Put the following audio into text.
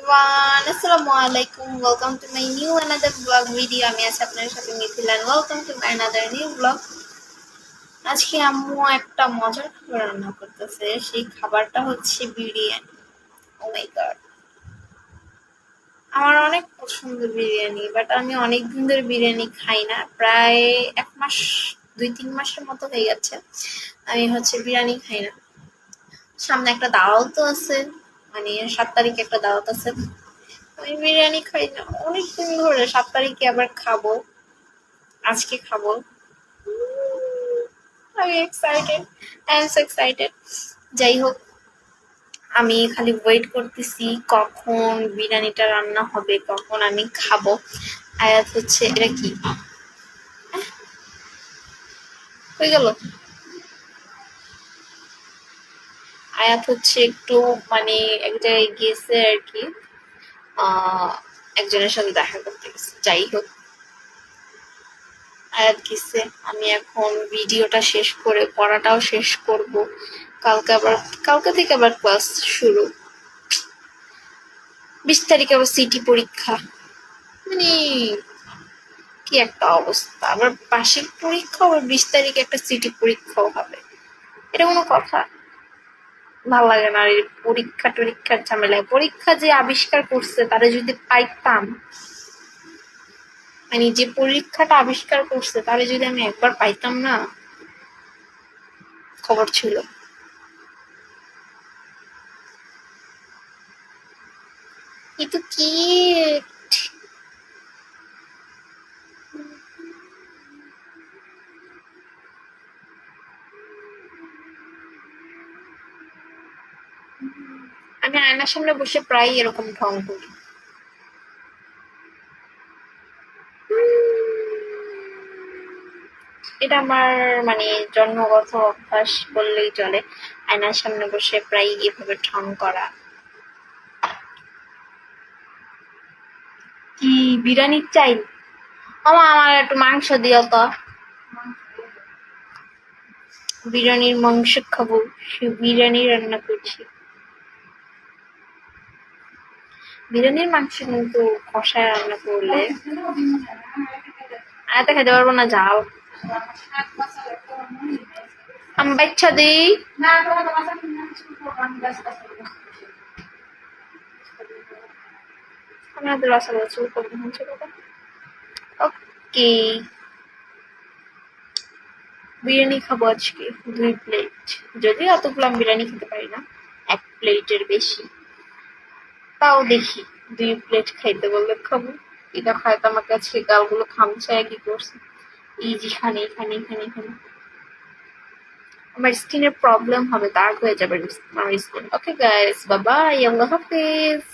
everyone, Assalamualaikum. Welcome to my new another vlog video. আমি আছি আপনাদের সাথে Mithila and welcome to my another new vlog. আজকে আম্মু একটা মজার খাবার রান্না করতেছে। সেই খাবারটা হচ্ছে বিরিয়ানি। Oh my god. আমার অনেক পছন্দ বিরিয়ানি, বাট আমি অনেক দিন ধরে বিরিয়ানি খাই না। প্রায় 1 মাস 2-3 মাসের মতো হয়ে গেছে আমি বিরিয়ানি খাই না। সামনে একটা দাওয়াতও আছে, মানে 7 তারিখে একটা দাওয়াত আছে। আমি বিরিয়ানি খাই না অনেকদিন ধরে। 7 তারিখে আবার খাবো, আজকে খাবো। আমি excited, I am so excited. যাই হোক, আমি খালি ওয়েট করতেছি কখন বিরিয়ানিটা রান্না হবে, কখন আমি খাবো। আয়াত এটা কি হয়ে গেল? আয়াত একটু মানে এক জায়গায় গিয়েছে আর কি, একজনের সাথে দেখা করতে গেছে। যাই হোক, আয়াত গেছে। আমি এখন ভিডিওটা শেষ করে পড়াটাও শেষ করব। কালকে থেকে আবার ক্লাস শুরু। 20 তারিখে আবার সিটি পরীক্ষা। মানে কি একটা অবস্থা! আবার বার্ষিক পরীক্ষা, আবার 20 তারিখে একটা সিটি পরীক্ষাও হবে। এটা কোনো কথা? ভাল লাগে না এই পরীক্ষার ঝামেলায়। পরীক্ষা যে আবিষ্কার করছে তারা যদি পাইতাম, মানে যে পরীক্ষাটা আবিষ্কার করছে তাহলে যদি আমি একবার পাইতাম না, খবর ছিল। কিন্তু কি আমি আয়নার সামনে বসে প্রায় এরকম ঢং করি। এটা আমার মানে জন্মগত অভ্যাস বললেই চলে, আয়নার সামনে বসে প্রায় এভাবে ঢং করা। কি বিরিয়ানি চাই? আমার একটু মাংস দিও তো। বিরিয়ানির মাংস খাবো, সে বিরিয়ানি রান্না করছি। বিরিয়ানির মাংস কিন্তু কষায় রান্না করলে আয়াতে খেতে পারবো না, ঝাল। আমি বাচ্চা দিই। আমি হাতে রসা বলছি। ওকে, বিরিয়ানি খাবো আজকে 2 প্লেট। যদিও এতগুলো আমি বিরিয়ানি খেতে পারি না, 1 প্লেটের বেশি। তাও দেখি 2 প্লেট খাইতে বললে খাবো। এটা খাইতে আমাকে আজকে গালগুলো খামচায় কি করছে। এই যে এখানে আমার স্কিনের প্রবলেম হবে, ডার্ক হয়ে যাবে আমার skin. Okay guys, bye bye, আল্লাহ হাফেজ।